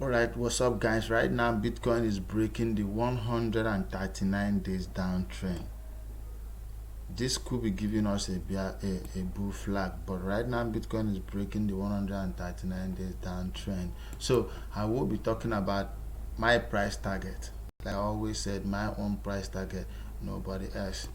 Alright, what's up guys? Right now Bitcoin is breaking the 139 days downtrend. This could be giving us a bull flag, but right now Bitcoin is breaking the 139 days downtrend. So I will be talking about my price target. Like I always said, my own price target, nobody else.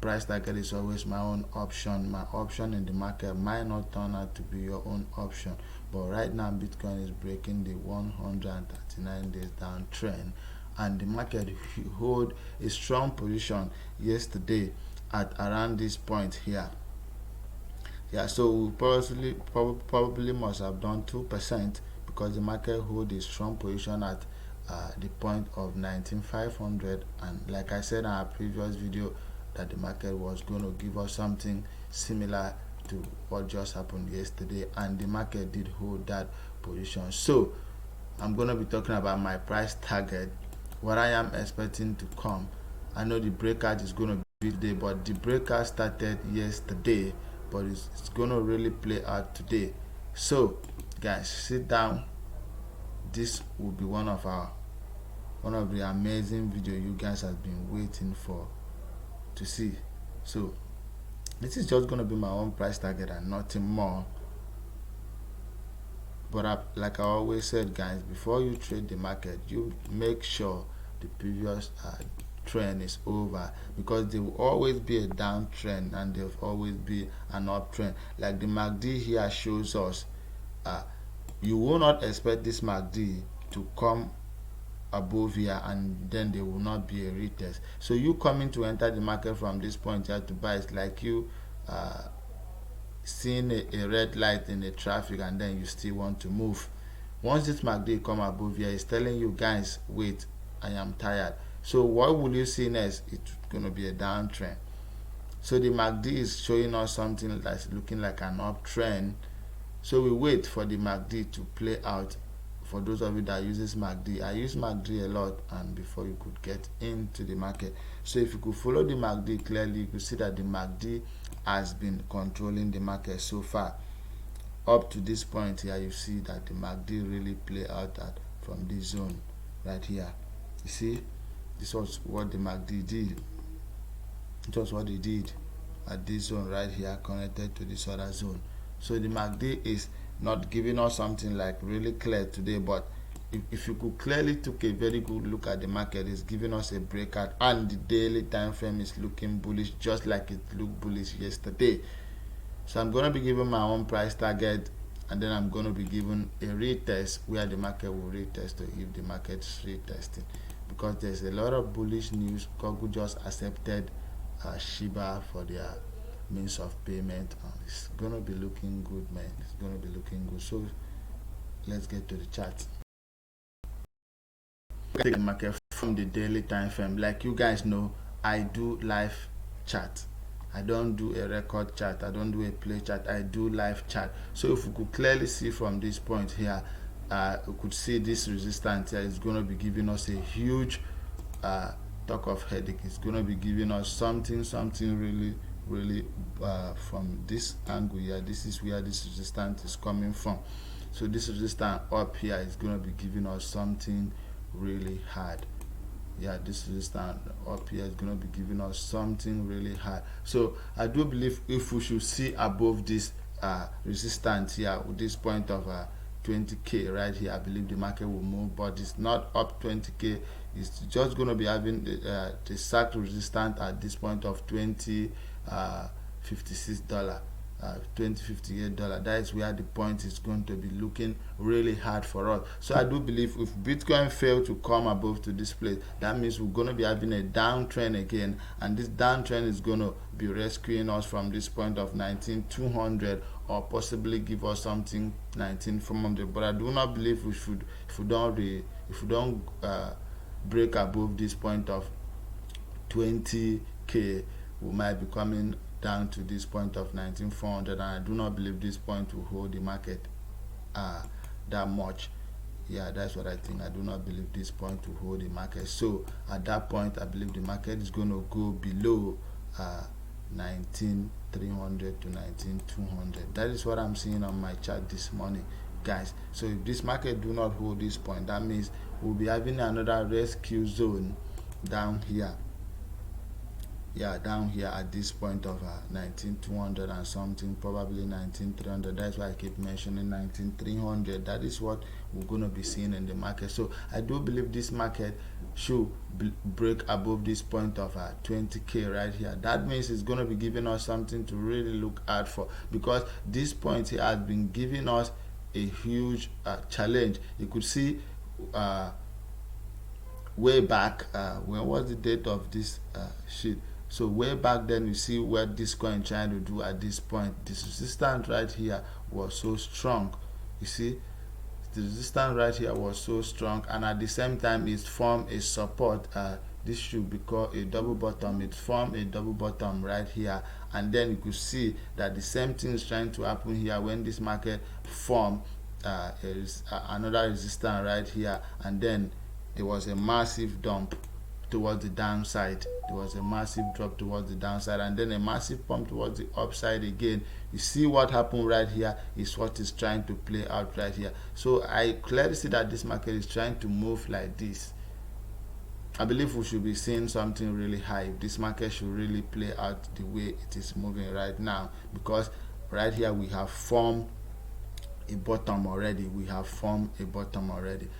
Price target is always my own option. My option in the market might not turn out to be your own option, but right now Bitcoin is breaking the 139 days downtrend, and the market hold a strong position yesterday at around this point here. Yeah, so we probably must have done 2% because the market hold a strong position at the point of 19,500, and like I said in our previous video that the market was going to give us something similar to what just happened yesterday, and the market did hold that position. So I'm going to be talking about my price target, what I am expecting to come. I know the breakout is going to be today, but the breakout started yesterday, but it's going to really play out today. So guys, sit down. This will be one of the amazing video you guys have been waiting for to see. So this is just going to be my own price target and nothing more. But like I always said guys, before you trade the market, you make sure the previous trend is over, because there will always be a downtrend and there will always be an uptrend. Like the MACD here shows us, you will not expect this MACD to come above here and then there will not be a retest. So you coming to enter the market from this point here to buy, it's like you seeing a red light in the traffic and then you still want to move. Once this MACD come above here, it's telling you guys, wait, I am tired. So what will you see next? It's gonna be a downtrend. So the MACD is showing us something that's looking like an uptrend. So we wait for the MACD to play out. For those of you that uses MACD, I use MACD a lot, and before you could get into the market. So if you could follow the MACD clearly, you could see that the MACD has been controlling the market so far. Up to this point here, you see that the MACD really play out from this zone right here. You see, this was what the MACD did. It was what it did at this zone right here, connected to this other zone. So the MACD is not giving us something like really clear today, but if you could clearly took a very good look at the market, it's giving us a breakout, and the daily time frame is looking bullish, just like it looked bullish yesterday. So I'm going to be giving my own price target, and then I'm going to be giving a retest where the market will retest, or if the market is retesting, because there's a lot of bullish news. Google just accepted Shiba for their means of payment, and it's gonna be looking good, man. It's gonna be looking good. So let's get to the chart. Take the market from the daily time frame. Like you guys know, I do live chart. I don't do a record chart, I don't do a play chart, I do live chart. So if we could clearly see from this point here, we could see this resistance here is going to be giving us a huge talk of headache. It's going to be giving us something really from this angle here. This is where this resistance is coming from. So this resistance up here is going to be giving us something really hard. Yeah, this resistance up here is going to be giving us something really hard. So I do believe if we should see above this resistance here with this point of 20k right here, I believe the market will move, but it's not up 20k. It's just going to be having the sack resistance at this point of $20.56, $20.58. That is where the point is going to be looking really hard for us. So I do believe if Bitcoin fail to come above to this place, that means we're going to be having a downtrend again, and this downtrend is going to be rescuing us from this point of 19,200, or possibly give us something 19,400. But I do not believe if we don't break above this point of 20k, we might be coming down to this point of 19,400, and I do not believe this point will hold the market that much. Yeah, that's what I think. I do not believe this point will hold the market. So at that point, I believe the market is going to go below 19,300 to 19,200. That is what I'm seeing on my chart this morning. guys. So if this market do not hold this point, that means we'll be having another rescue zone down here. Yeah, down here at this point of 19,200 and something, probably 19,300. That's why I keep mentioning 19,300. That is what we're going to be seeing in the market. So I do believe this market should break above this point of 20k right here. That means it's going to be giving us something to really look out for, because this point here has been giving us a huge challenge. You could see way back, when was the date of this sheet? So way back then, you see what this coin trying to do at this point. This resistance right here was so strong. You see, the resistance right here was so strong, and at the same time it formed a support. This should be called a double bottom. It formed a double bottom right here, and then you could see that the same thing is trying to happen here when this market formed another resistance right here, and then there was a massive dump towards the downside. There was a massive drop towards the downside, and then a massive pump towards the upside again. You see what happened right here is what is trying to play out right here. So I clearly see that this market is trying to move like this. I believe we should be seeing something really high. This market should really play out the way it is moving right now, because right here we have formed a bottom already.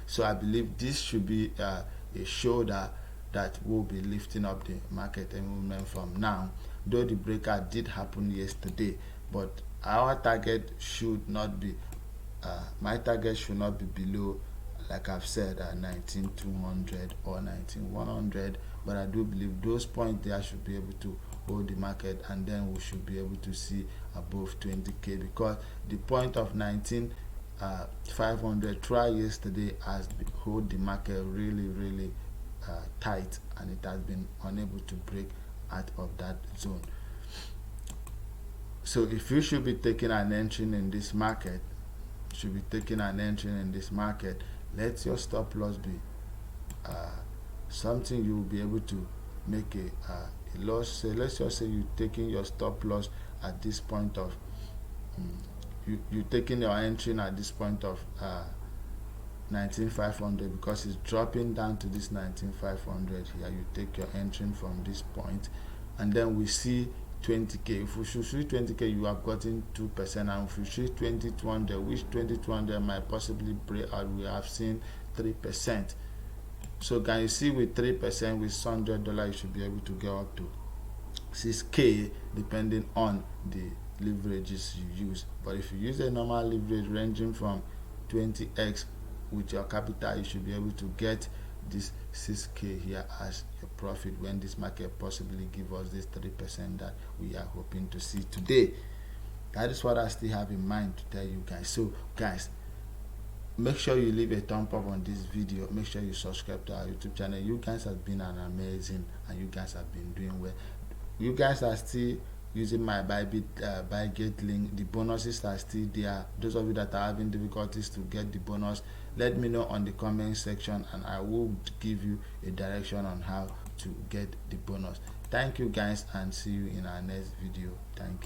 So I believe this should be a shoulder that will be lifting up the market and movement from now. Though the breakout did happen yesterday, but our target should not be my target should not be below, like I've said, 19,200 or 19,100. But I do believe those points there should be able to hold the market, and then we should be able to see above 20k, because the point of 19,500 try yesterday has hold the market really tight, and it has been unable to break out of that zone. So if you should be taking an entry in this market, let your stop loss be something you will be able to make a loss. So let's just say you're taking your stop loss at this point of you're taking your entry at this point of 19,500, because it's dropping down to this 19,500 here. You take your entry from this point, and then we see 20k. If we should see 20k, you have gotten 2%, and if you see 20,200, which 20,200 might possibly break out, we have seen 3%. So can you see, with 3% with $100, you should be able to get up to 6k, depending on the leverages you use. But if you use a normal leverage ranging from 20x with your capital, you should be able to get this 6k here as your profit when this market possibly give us this 3% that we are hoping to see today. That is what I still have in mind to tell you guys. So guys, make sure you leave a thumb up on this video. Make sure you subscribe to our YouTube channel. You guys have been an amazing, and you guys have been doing well. You guys are still using my Bybit link. The bonuses are still there. Those of you that are having difficulties to get the bonus, let me know on the comment section, and I will give you a direction on how to get the bonus. Thank you guys, and see you in our next video. Thank you.